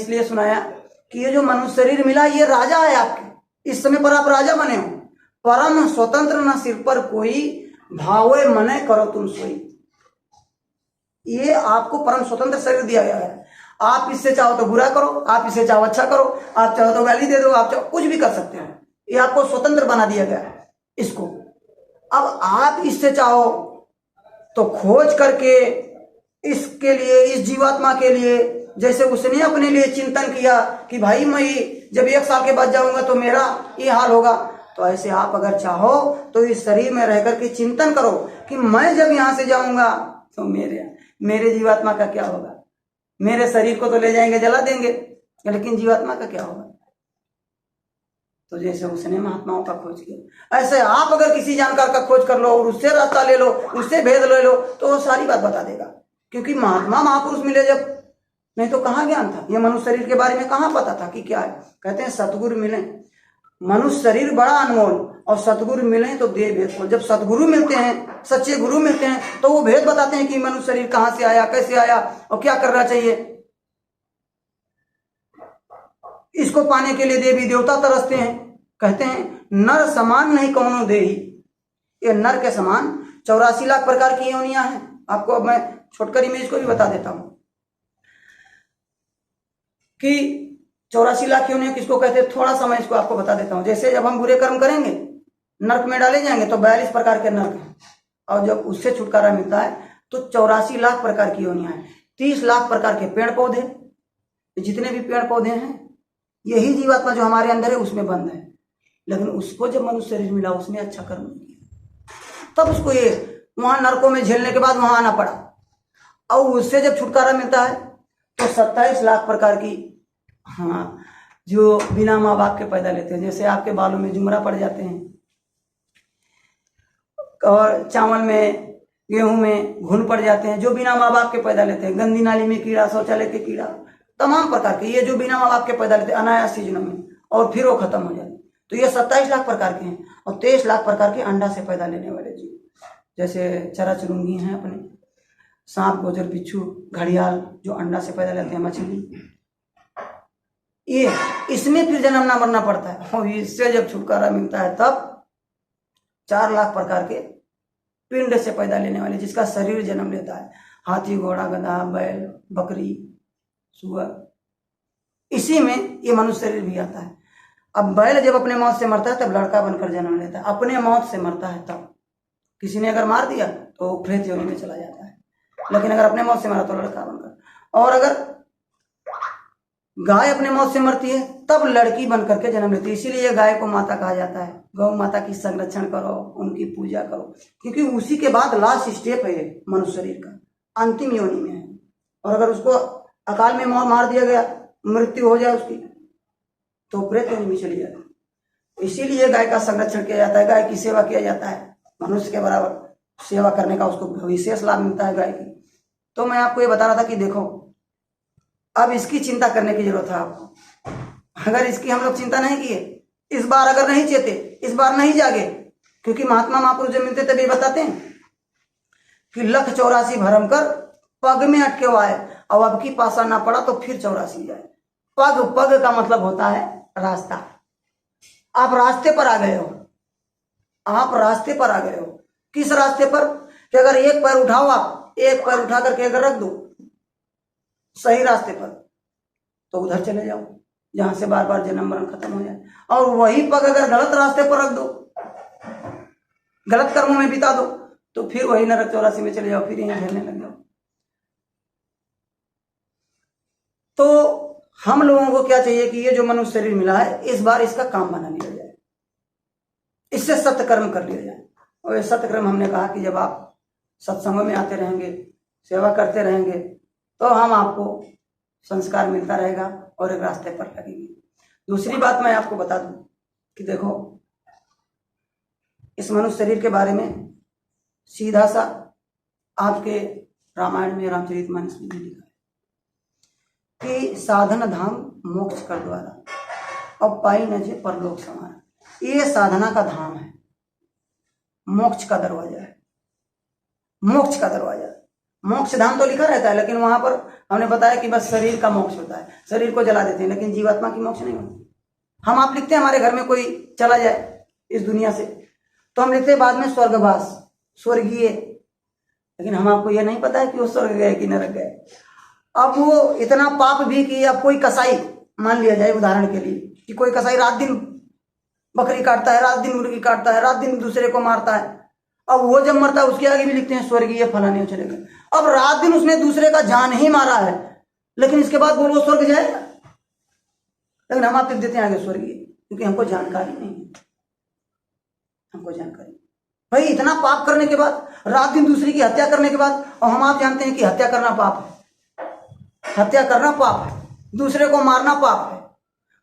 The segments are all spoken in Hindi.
इसलिए सुनाया कि ये जो मनुष्य शरीर मिला ये राजा है आपके, इस समय पर आप राजा बने हो। परम स्वतंत्र न सिर पर कोई, भावे मने करो तुम सोई। ये आपको परम स्वतंत्र शरीर दिया गया है। आप इससे चाहो तो बुरा करो, आप इससे चाहो अच्छा करो, आप चाहो तो गाली दे दो, आप चाहो कुछ भी कर सकते हो। ये आपको स्वतंत्र बना दिया गया है इसको। अब आप इससे चाहो तो खोज करके इसके लिए, इस जीवात्मा के लिए, जैसे उसने अपने लिए चिंतन किया कि भाई मैं जब 1 साल के बाद जाऊंगा तो मेरा ये हाल होगा, तो ऐसे आप अगर चाहो तो इस शरीर में रह करके चिंतन करो कि मैं जब यहां से जाऊंगा तो मेरे जीवात्मा का क्या होगा। मेरे शरीर को तो ले जाएंगे, जला देंगे, लेकिन जीवात्मा का क्या होगा। तो जैसे उसने महात्माओं का खोज किया, ऐसे आप अगर किसी जानकार का खोज कर लो और उससे रास्ता ले लो, उससे भेद ले लो, तो वो सारी बात बता देगा। क्योंकि महात्मा महापुरुष मिले जब, नहीं तो कहाँ ज्ञान था। ये मनुष्य शरीर के बारे में कहाँ पता था कि क्या है। कहते हैं सतगुरु मिले, मनुष्य शरीर बड़ा अनमोल, और सतगुरु मिले तो दे भेद खोल। जब सतगुरु मिलते हैं, सच्चे गुरु मिलते हैं, तो वो भेद बताते हैं कि मनुष्य शरीर कहाँ से आया, कैसे आया और क्या करना चाहिए। इसको पाने के लिए देवी देवता तरसते हैं। कहते हैं नर समान नहीं कौनो देही। ये नर के समान 84 लाख प्रकार की योनियां हैं। आपको अब मैं छोटकरी में इसको भी बता देता हूं कि 84 लाख योनियां किसको कहते हैं। थोड़ा सा मैं इसको आपको बता देता हूं। जैसे जब हम बुरे कर्म करेंगे, नरक में डाले जाएंगे, तो 42 प्रकार के नरक हैं, और जब उससे छुटकारा मिलता है तो 84 लाख प्रकार की योनियां हैं। 30 लाख प्रकार के पेड़ पौधे, जितने भी पेड़ पौधे हैं, यही जीवात्मा जो हमारे अंदर है उसमें बंद है। लेकिन उसको जब मनुष्य शरीर मिला, उसने अच्छा कर्म किया, तब उसको ये वहां नरकों में झेलने के बाद वहां आना पड़ा। और उससे जब छुटकारा मिलता है तो 27 लाख प्रकार की, हाँ, जो बिना माँ बाप के पैदा लेते हैं। जैसे आपके बालों में जुमरा पड़ जाते हैं, और चावल में, गेहूं में घुन पड़ जाते हैं, जो बिना माँ बाप के पैदा लेते हैं। गंदी नाली में कीड़ा, शौचालय के कीड़ा, तमाम प्रकार के, ये जो बिना माँ बाप के पैदा लेते हैं अनायास सीजनों में, और फिर वो खत्म हो जाते। तो ये 27 लाख प्रकार के हैं। और 23 लाख प्रकार के अंडा से पैदा लेने वाले जीव, जैसे चराचुरुंगी हैं अपने, सांप, गोजर, बिच्छू, घड़ियाल, जो अंडा से पैदा लेते हैं, मछली, ये इसमें फिर जन्म ना मरना पड़ता है। और इससे जब छुटकारा मिलता है तब 4 लाख प्रकार के पिंड से पैदा लेने वाले, जिसका शरीर जन्म लेता है। हाथी, घोड़ा, गधा, बैल, बकरी, सुअर, इसी में ये मनुष्य शरीर भी आता है। अब बैल जब अपने मौत से मरता है तब लड़का बनकर जन्म लेता है, अपने मौत से मरता है तब। किसी ने अगर मार दिया तो प्रेत योनि में चला जाता है, लेकिन अगर अपने मौत से मरा तो लड़का बनकर। और अगर गाय अपने मौत से मरती है तब लड़की बनकर के जन्म लेती है। इसीलिए गाय को माता कहा जाता है। गौ माता की संरक्षण करो, उनकी पूजा करो, क्योंकि उसी के बाद लास्ट स्टेप है मनुष्य शरीर का, अंतिम योनि में है। और अगर उसको अकाल में मार दिया गया, मृत्यु हो जाए उसकी, तो प्रेत योनि में चली जाती। इसीलिए गाय का संरक्षण किया जाता है, गाय की सेवा किया जाता है। मनुष्य के बराबर सेवा करने का उसको विशेष लाभ मिलता है गाय की। तो मैं आपको ये बता रहा था कि देखो, अब इसकी चिंता करने की जरूरत है आपको। अगर इसकी हम लोग चिंता नहीं किए, इस बार अगर नहीं चेते, इस बार नहीं जागे, क्योंकि महात्मा महापुरुष जब मिलते तभी बताते हैं कि 1,84 भरम कर पग में अटके हुआ है, और अब की पासा ना पड़ा तो फिर 84 जाए। पग, पग का मतलब होता है रास्ता। आप रास्ते पर आ गए हो, आप रास्ते पर आ गए हो। किस रास्ते पर? कि अगर एक पैर उठाओ, आप एक पैर उठा करके अगर रख दो सही रास्ते पर, तो उधर चले जाओ जहां से बार बार जन्म मरण खत्म हो जाए। और वही पग अगर गलत रास्ते पर रख दो, गलत कर्मों में बिता दो, तो फिर वही नरक 84 में चले जाओ, फिर यहीं झेलने लग जाओ। तो हम लोगों को क्या चाहिए कि ये जो मनुष्य शरीर मिला है, इस बार इसका काम बना लिया जाए, इससे सत्य कर्म कर लिया जाए। और ये सत्य कर्म हमने कहा कि जब आप सत्संगों में आते रहेंगे, सेवा करते रहेंगे, तो हम आपको संस्कार मिलता रहेगा और एक रास्ते पर लगेंगे। दूसरी बात मैं आपको बता दूं कि देखो, इस मनुष्य शरीर के बारे में सीधा सा आपके रामायण में, रामचरितमानस में भी लिखा है कि साधन धाम मोक्ष कर द्वारा, अब पाई न जे परलोक समाना। ये साधना का धाम है, मोक्ष का दरवाजा है, मोक्ष का दरवाजा। मोक्ष धाम तो लिखा रहता है, लेकिन वहां पर हमने बताया कि बस शरीर का मोक्ष होता है, शरीर को जला देते हैं, लेकिन जीवात्मा की मोक्ष नहीं होती। हम आप लिखते हैं हमारे घर में कोई चला जाए इस दुनिया से, तो हम लिखते हैं बाद में स्वर्गवास, स्वर्गीय, लेकिन हम आपको यह नहीं पता है कि वो स्वर्ग गए कि नरक गए। अब वो इतना पाप भी कि अब कोई कसाई मान लिया जाए उदाहरण के लिए कि कोई कसाई रात दिन बकरी काटता है, रात दिन मुर्गी काटता है, रात दिन दूसरे को मारता है, अब वो जब मरता है उसके आगे भी लिखते हैं स्वर्गीय फलाने चले गए। अब रात दिन उसने दूसरे का जान ही मारा है, लेकिन इसके बाद बोलो स्वर्ग जाएगा, लेकिन हम आप लिख देते हैं आगे स्वर्गीय, क्योंकि हमको जानकारी नहीं है, हमको जानकारी। भाई इतना पाप करने के बाद, रात दिन दूसरे की हत्या करने के बाद, और हम आप जानते हैं कि हत्या करना पाप है, हत्या करना पाप है, दूसरे को मारना पाप है,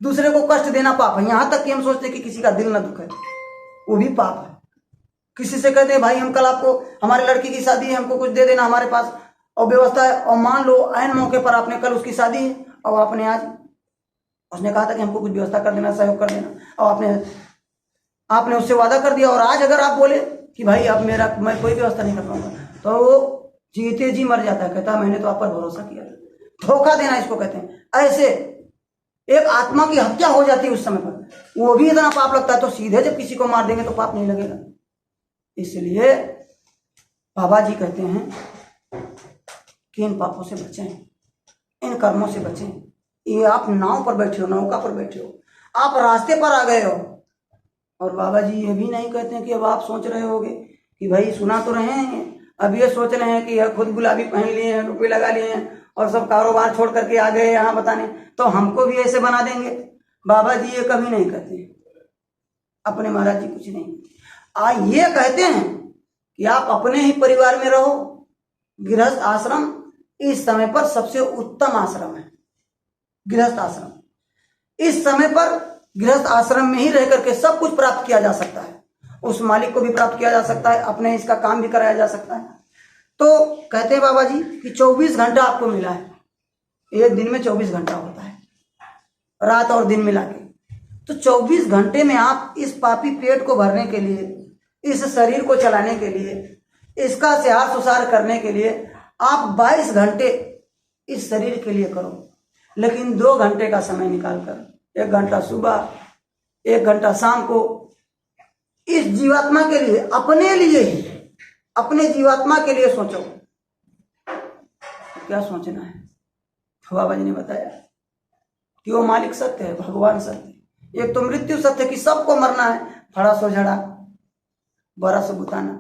दूसरे को कष्ट देना पाप है, यहां तक कि हम सोचते हैं कि किसी का दिल ना दुखे, वो भी पाप है। किसी से कहते हैं भाई हम कल आपको, हमारे लड़की की शादी है, हमको कुछ दे देना, हमारे पास और व्यवस्था है, और मान लो ऐन मौके पर आपने कल उसकी शादी है और आपने आज, उसने कहा था कि हमको कुछ व्यवस्था कर देना, सहयोग कर देना, और आपने उससे वादा कर दिया, और आज अगर आप बोले कि भाई अब मैं कोई व्यवस्था नहीं कर पाऊंगा, तो वो जीते जी मर जाता है, कहता है मैंने तो आप पर भरोसा किया था। धोखा देना इसको कहते हैं। ऐसे एक आत्मा की हत्या हो जाती है उस समय पर, वो भी इतना पाप लगता है, तो सीधे जब किसी को मार देंगे तो पाप नहीं लगेगा। इसलिए बाबा जी कहते हैं कि इन पापों से बचें, इन कर्मों से बचें। ये आप नाव पर बैठे हो, नौका पर बैठे हो, आप रास्ते पर आ गए हो, और बाबा जी ये भी नहीं कहते हैं कि अब आप सोच रहे होगे कि भाई सुना तो रहे हैं, अब ये सोच रहे हैं कि खुद गुलाबी पहन लिए हैं, रुपये लगा लिए हैं और सब कारोबार छोड़ करके आ गए यहाँ बताने, तो हमको भी ऐसे बना देंगे। बाबा जी ये कभी नहीं कहते, अपने महाराज जी कुछ नहीं। ये कहते हैं कि आप अपने ही परिवार में रहो। गृहस्थ आश्रम इस समय पर सबसे उत्तम आश्रम है, गृहस्थ आश्रम। इस समय पर गृहस्थ आश्रम में ही रह करके सब कुछ प्राप्त किया जा सकता है, उस मालिक को भी प्राप्त किया जा सकता है, अपने इसका काम भी कराया जा सकता है। तो कहते हैं बाबा जी कि 24 घंटा आपको मिला है, एक दिन में 24 घंटा होता है, रात और दिन मिला के, तो 24 घंटे में आप इस पापी पेट को भरने के लिए, इस शरीर को चलाने के लिए, इसका स्याहार सुसार करने के लिए आप 22 घंटे इस शरीर के लिए करो, लेकिन 2 घंटे का समय निकालकर, 1 घंटा सुबह 1 घंटा शाम को, इस जीवात्मा के लिए, अपने लिए ही, अपने जीवात्मा के लिए सोचो। क्या सोचना है? बाबा जी ने बताया कि वो मालिक सत्य है, भगवान सत्य है। एक तो मृत्यु सत्य कि सबको मरना है, फड़ा सो झड़ा, बड़ा सो बुताना,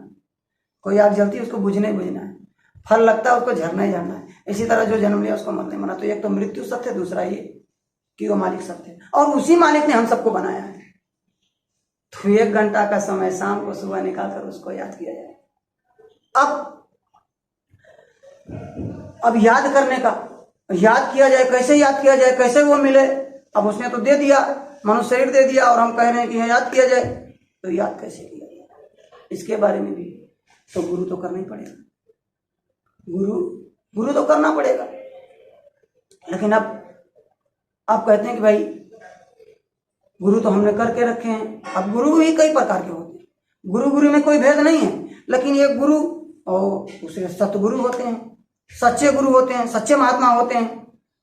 कोई आग जलती है उसको बुझना ही बुझना है, फल लगता है उसको झरना ही झरना है, इसी तरह जो जन्म लिया उसको मरने मरना। तो एक तो मृत्यु सत्य, दूसरा ये कि वो मालिक सत्य है, और उसी मालिक ने हम सबको बनाया है। तो 1 घंटा का समय शाम को सुबह निकालकर उसको याद किया जाए। अब याद करने का, याद किया जाए, कैसे याद किया जाए, कैसे वो मिले। अब उसने तो दे दिया, मनुष्य शरीर दे दिया, और हम कह रहे हैं कि याद किया जाए, तो याद कैसे किया जाए, इसके बारे में भी तो गुरु तो करना ही पड़ेगा, गुरु तो करना पड़ेगा। लेकिन अब आप कहते हैं कि भाई गुरु तो हमने करके रखे हैं। अब गुरु ही कई प्रकार के होते हैं, गुरु में कोई भेद नहीं है, लेकिन एक गुरु और दूसरे सतगुरु होते हैं, सच्चे गुरु होते हैं, सच्चे महात्मा होते हैं।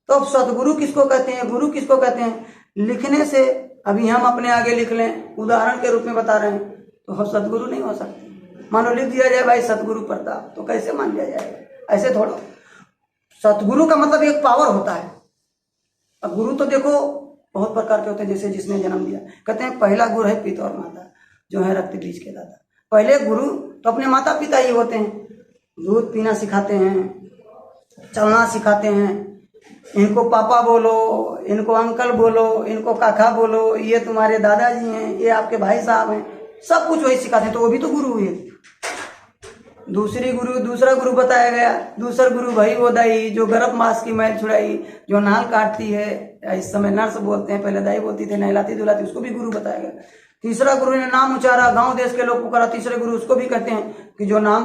तो अब सतगुरु किसको कहते हैं, गुरु किसको कहते हैं, लिखने से अभी हम अपने आगे लिख लें, उदाहरण के रूप में बता रहे हैं, तो हम सतगुरु नहीं हो सकते। मानो लिख दिया जाए भाई सतगुरु प्रताप, तो कैसे मान लिया जाएगा? ऐसे थोड़ा। सतगुरु का मतलब एक पावर होता है। अब गुरु तो देखो बहुत प्रकार के होते हैं, जैसे जिसने जन्म दिया, कहते हैं पहला गुरु है पिता और माता, जो है रक्त बीज के दाता। पहले गुरु तो अपने माता पिता ही होते हैं, दूध पीना सिखाते हैं, चलना सिखाते हैं, इनको पापा बोलो, इनको अंकल बोलो, इनको काका बोलो, ये तुम्हारे दादाजी हैं, ये आपके भाई साहब हैं, सब कुछ वही सिखाते हैं, तो वो भी तो गुरु हुए। दूसरा गुरु बताया गया, दूसरा गुरु भाई वो दाई जो गर्भ मास की मैल छुड़ाई, जो नाल काटती है, इस समय नर्स बोलते हैं, पहले दाई बोलती थी, नहलाती धुलाती, उसको भी गुरु बताया गया। तीसरा गुरु ने नाम उचारा, गांव देश के लोग पुकारा, तीसरे गुरु उसको भी कहते हैं कि जो नाम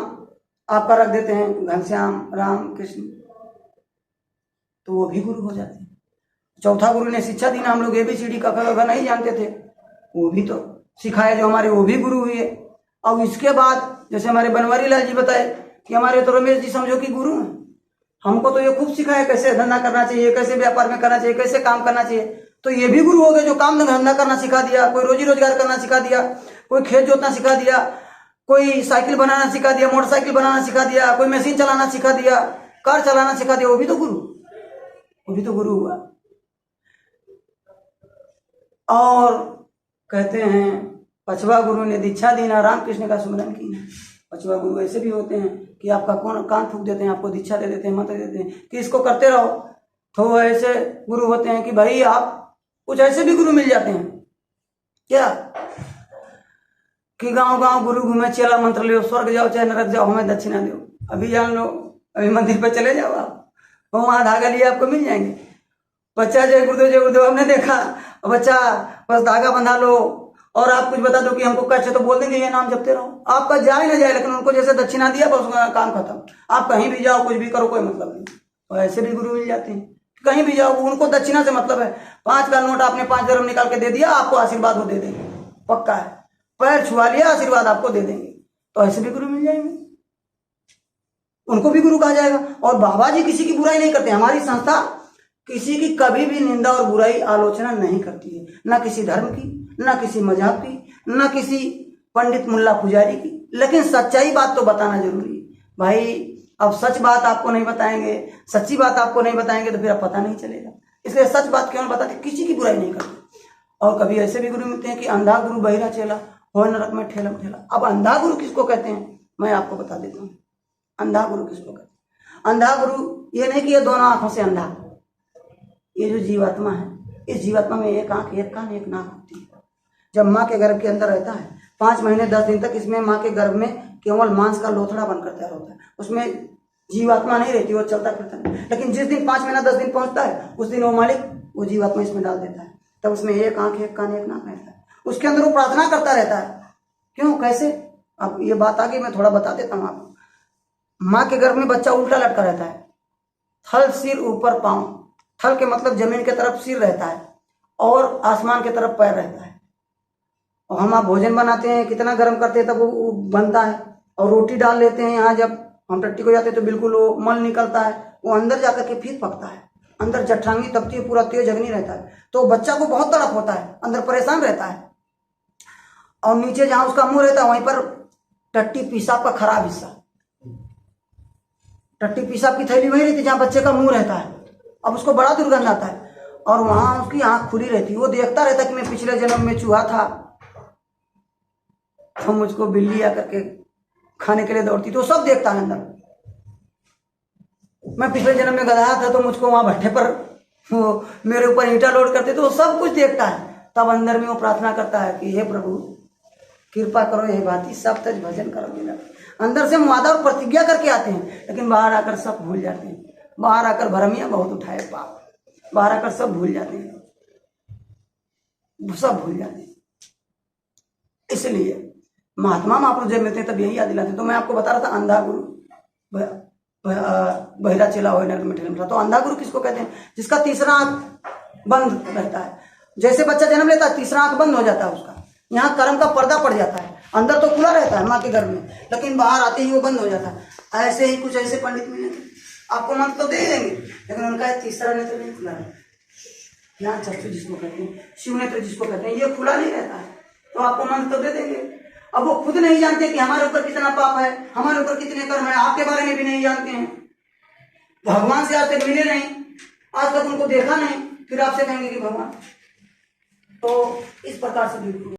आपका रख देते हैं, घनश्याम, राम, कृष्ण, तो वो भी गुरु हो जाते हैं। चौथा गुरु ने शिक्षा दी ना, हम लोग ABCD का नहीं जानते थे, वो भी तो सिखाया जो हमारे, वो भी गुरु हुए। और इसके बाद जैसे हमारे बनवारी लाल जी बताए कि हमारे तो रमेश जी समझो कि गुरु हैं, हमको तो ये खूब सिखाया कैसे धंधा करना चाहिए, कैसे व्यापार में करना चाहिए, कैसे काम करना चाहिए। तो ये भी गुरु हो गए जो काम धंधा करना सिखा दिया, कोई रोजी रोजगार करना सिखा दिया, कोई खेत जोतना सिखा दिया, कोई साइकिल बनाना सिखा दिया, मोटरसाइकिल बनाना सिखा दिया, कोई मशीन चलाना सिखा दिया, कार चलाना सिखा दिया। वो भी तो गुरु हुआ। और कहते हैं पांचवा गुरु ने दीक्षा दी ना राम कृष्ण का सुमिरन की। पांचवा गुरु ऐसे भी होते हैं कि आपका कौन कान फूंक देते हैं, आपको दीक्षा दे देते हैं, मंत्र दे देते हैं कि इसको करते रहो। तो ऐसे गुरु होते हैं कि भाई आप कुछ ऐसे भी गुरु मिल जाते हैं क्या कि गांव गांव गुरु घूमे, चेला मंत्र लो, स्वर्ग जाओ चाहे नरक जाओ, हमें दक्षिणा दो। अभी जान लो, अभी मंदिर पर चले जाओ आप, वहां धागा लिए आपको मिल जाएंगे। बच्चा जय गुरुदेव हमने देखा, बच्चा बस धागा बंधा लो और आप कुछ बता दो कि हमको कैसे, तो बोल देंगे ये नाम जपते रहो। आपका जाए ना जाए, लेकिन उनको जैसे दक्षिणा दिया बस उसका काम खत्म। आप कहीं भी जाओ, कुछ भी करो, कोई मतलब नहीं। और ऐसे भी गुरु मिल जाते हैं, कहीं भी जाओ उनको दक्षिणा से मतलब है। 5 का नोट आपने 5 दरम निकाल के दे दिया, आपको आशीर्वाद वो दे देंगे, पक्का है। पैर छुआ लिया, आशीर्वाद आपको दे देंगे। तो ऐसे भी गुरु मिल जाएंगे, उनको भी गुरु कहा जाएगा। और बाबा जी किसी की बुराई नहीं करते। हमारी संस्था किसी की कभी भी निंदा और बुराई आलोचना नहीं करती है, ना किसी धर्म की, ना किसी मजहब की, ना किसी पंडित मुल्ला पुजारी की। लेकिन सच्चाई बात तो बताना जरूरी है भाई। अब सच बात आपको नहीं बताएंगे, सच्ची बात आपको नहीं बताएंगे तो फिर अब पता नहीं चलेगा। इसलिए सच बात क्यों बताते, किसी की बुराई नहीं करते। और कभी ऐसे भी गुरु मिलते हैं कि अंधा गुरु बहिरा चेला, हो नरक में ठेलम ठेला। अब अंधा गुरु किसको कहते हैं मैं आपको बता देता हूँ। अंधा गुरु किसको कहते हैं? अंधा गुरु ये नहीं कि ये दोनों आंखों से अंधा, ये जो जीवात्मा है, इस जीवात्मा में एक आंख, एक कान, एक नाक होती है। जब माँ के गर्भ के अंदर रहता है 5 महीने 10 दिन तक, इसमें माँ के गर्भ में केवल मांस का लोथड़ा बनकर तैयार होता है। उसमें जीवात्मा नहीं रहती, वो चलता फिरता नहीं। लेकिन जिस दिन 5 महीना 10 दिन पहुंचता है, उस दिन वो मालिक वो जीवात्मा इसमें डाल देता है। तब उसमें एक आंख, एक कान, एक नाक रहता है। उसके अंदर वो प्रार्थना करता रहता है। क्यों, कैसे? अब ये बात आगे मैं थोड़ा बता देता हूँ आपको। माँ के गर्भ में बच्चा उल्टा लटका रहता है, थल सिर ऊपर पाँव। थल के मतलब जमीन के तरफ सिर रहता है और आसमान के तरफ पैर रहता है। और हम आप भोजन बनाते हैं, कितना गर्म करते हैं तब वो बनता है। और रोटी डाल लेते हैं यहाँ, जब हम टट्टी को जाते हैं तो बिल्कुल वो मल निकलता है, वो अंदर जाकर के फिर पकता है। अंदर जठरांगी तपती है, पूरा तेज अग्नि रहता है। तो बच्चा को बहुत तड़प होता है, अंदर परेशान रहता है। और नीचे जहां उसका मुंह रहता है वहीं पर टट्टी पेशाब का खराब हिस्सा, टट्टी पेशाब की थैली वहीं रहती है जहां बच्चे का मुंह रहता है। अब उसको बड़ा दुर्गंध आता है और वहां उसकी आंख खुली रहती है। वो देखता रहता है कि मैं पिछले जन्म में चूहा था तो मुझको बिल्ली आकर के खाने के लिए दौड़ती, तो सब देखता है अंदर। मैं पिछले जन्म में गधा था तो मुझको वहां भट्टे पर वो मेरे ऊपर ईंटा लोड करते, तो वो सब कुछ देखता है। तब अंदर में वो प्रार्थना करता है कि हे प्रभु कृपा करो, हे भांति सब तज भजन करो मेरा। अंदर से वादा और प्रतिज्ञा करके आते हैं, लेकिन बाहर आकर सब भूल जाते हैं। बाहर आकर भरमिया बहुत उठाए पाप, बाहर आकर सब भूल जाते हैं, सब भूल जाते हैं। इसलिए महात्मा महापुरुष जब मिलते हैं तब यही याद दिलाते हैं। तो मैं आपको बता रहा था अंधा गुरु बहिरा चेला हो नरक में ठेलम। तो अंधा गुरु किसको कहते हैं? जिसका तीसरा आंख बंद रहता है। जैसे बच्चा जन्म लेता है तीसरा आंख बंद हो जाता है उसका, यहाँ कर्म का पर्दा पड़ जाता है। अंदर तो खुला रहता है माँ के गर्भ में, लेकिन बाहर आते ही वो बंद हो जाता है। ऐसे ही कुछ ऐसे पंडित मिलेंगे, आपको मंत्र तो दे देंगे, लेकिन उनका तीसरा नेत्र नहीं खुला रहता। यहाँ चक्षु जिसको कहते हैं, शिव नेत्र जिसको कहते हैं, ये खुला नहीं रहता है। तो आपको मंत्र तो दे देंगे। अब वो खुद नहीं जानते कि हमारे ऊपर कितना पाप है, हमारे ऊपर कितने कर्म है, आपके बारे में भी नहीं जानते हैं। भगवान से आज तक मिले नहीं, आज तक उनको देखा नहीं, फिर आपसे कहेंगे कि भगवान। तो इस प्रकार से